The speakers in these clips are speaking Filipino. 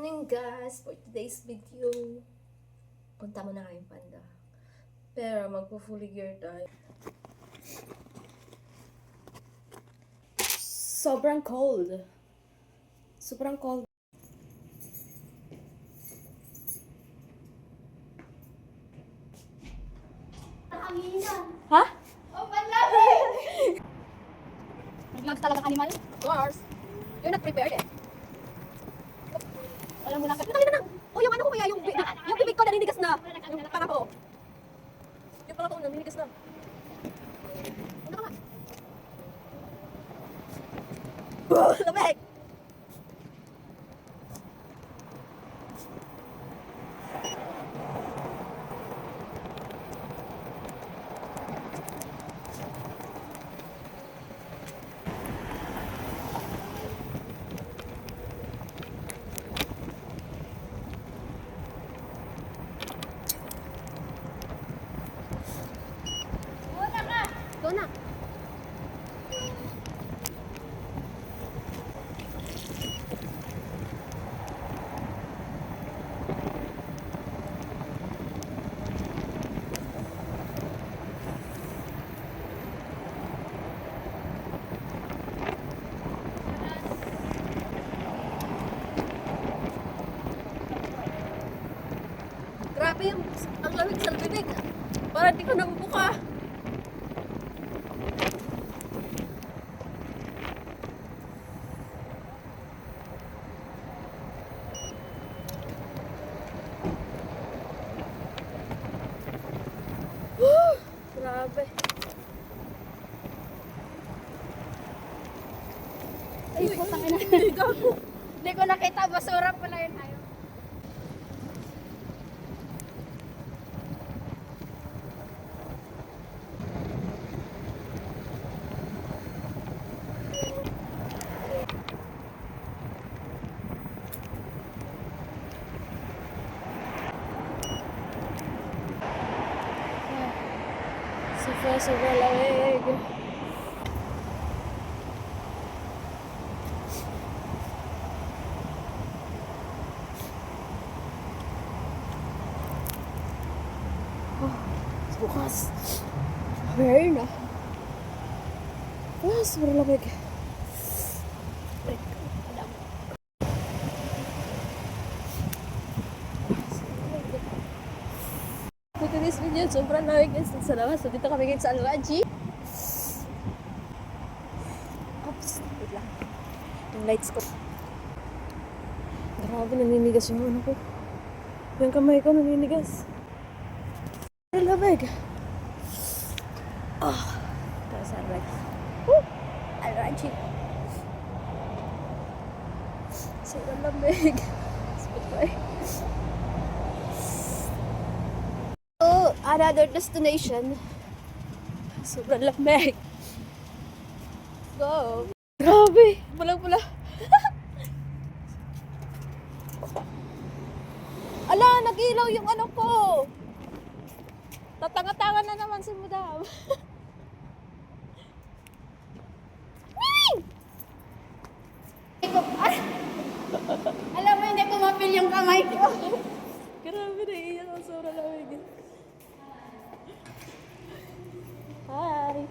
Morning guys, for today's video, punta muna kayong Panda. Pero magpo-fully gear tayo. Sobrang cold. Sobrang cold. Ha? Oh, panlamig! Nag-vlogs talaga animal? Of course. You're not prepared eh. Alam mo lang. Oh, yung ano ko kaya, yung bibig ko naninigas na. Yung panga ko. Yung panga ko naninigas na. Ano ka? Lamig! Go na. Grabe yung ang lamig sa bibig. Parang di ko nabubuka. Grabe. Ay, putang ina. Hindi ko nakita. Basura pala yun tayo. Sobrang lamig. Bukas. Very na. Sobrang lamig. For today's video, sobrang lamig guys sa labas. So, dito kami ngayon sa Al-Raji. Oops, wait lang. Yung lights ko. Grabe, naninigas yung ano ko. Yung kamay ko naninigas. Sobrang lamig. Tayo sa Al-Raji. Al-Raji. Sobrang lamig. Spotify. Another destination. Sobrang lamig. Go. Grabe. Pulang-pula. Ala, nag-ilaw yung ano ko. Tatanga-tanga na naman si Madam. Alam mo, hindi ko mapil yung kamay ko. Grabe na iyan ang sobrang lamig. Hi.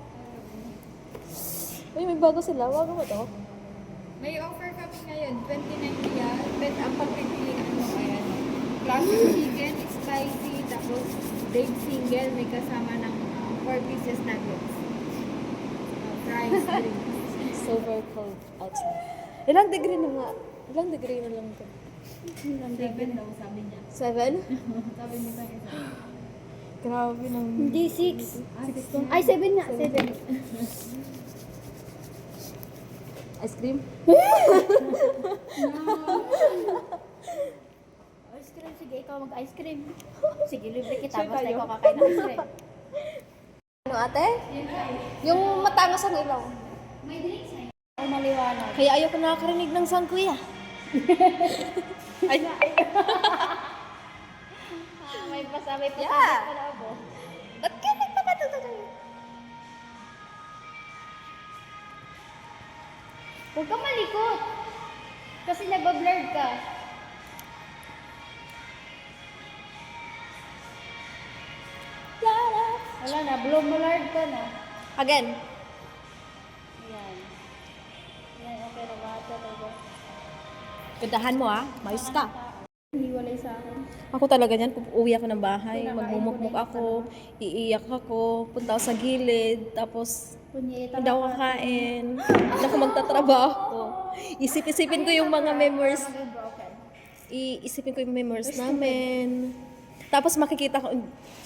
Uy, may bago sila. Wag mo to. May offer kami ngayon. 29 real. Bet ang pagpipilian mo. Ayan. Classic chicken, spicy, tapos baked single. May kasama ng 4 pieces nuggets. Fries, drinks. Super cold outside. Ilang degree na nga? Ilang degree na lang ito? 7 daw, sabi niya. 7? Sabi niya sa isa. Grabe nang... Hindi, 6. Ay, 7 nga. 7. Ice cream? Ice cream, sige, ikaw mag-ice cream. Sige, libre kita. Sure Basta tayo. ikaw kakain ng ice cream. Ano ate? Yung matangos ang ilaw. May drinks na yun. Ay, maliwanag. Kaya ayoko nakakarinig ng sound kuya. Ay, May pasabi pa Yeah. sa loob. Oh. ba't ka nagpapatutuloy? Huwag kang malikot. Kasi nagbablurred ka. Wala na, blow malard ka na. Again. Ayan. Ayan, okay na ba? Talaga. Gandahan mo mayos ka. Hiwalay sa akin. Ako talaga niyan, uwi ako ng bahay, magmumukmuk ako, iiyak ako, punta ako sa gilid, tapos Punyeta hindi ako kakain, hindi ako magtatrabaho. Isip-isipin ko yung mga memories, iisipin ko yung memories namin. Tapos makikita ko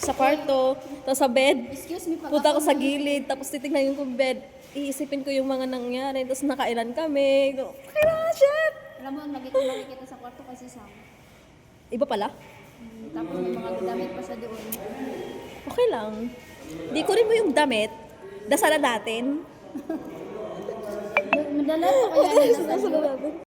sa kwarto, tapos sa bed, Excuse me, punta ako sa gilid, tapos titignan yung bed, iisipin ko yung mga nangyari, tapos nakailan kami. Kaya, shit! Alam mo, ang nakikita sa kwarto kasi Sam. Iba pala? Tapos may mga damit pa sa doon. Okay lang. Di ko rin mo yung damit. Dasalan natin. Madala pa kaya nila sa Dasalan natin.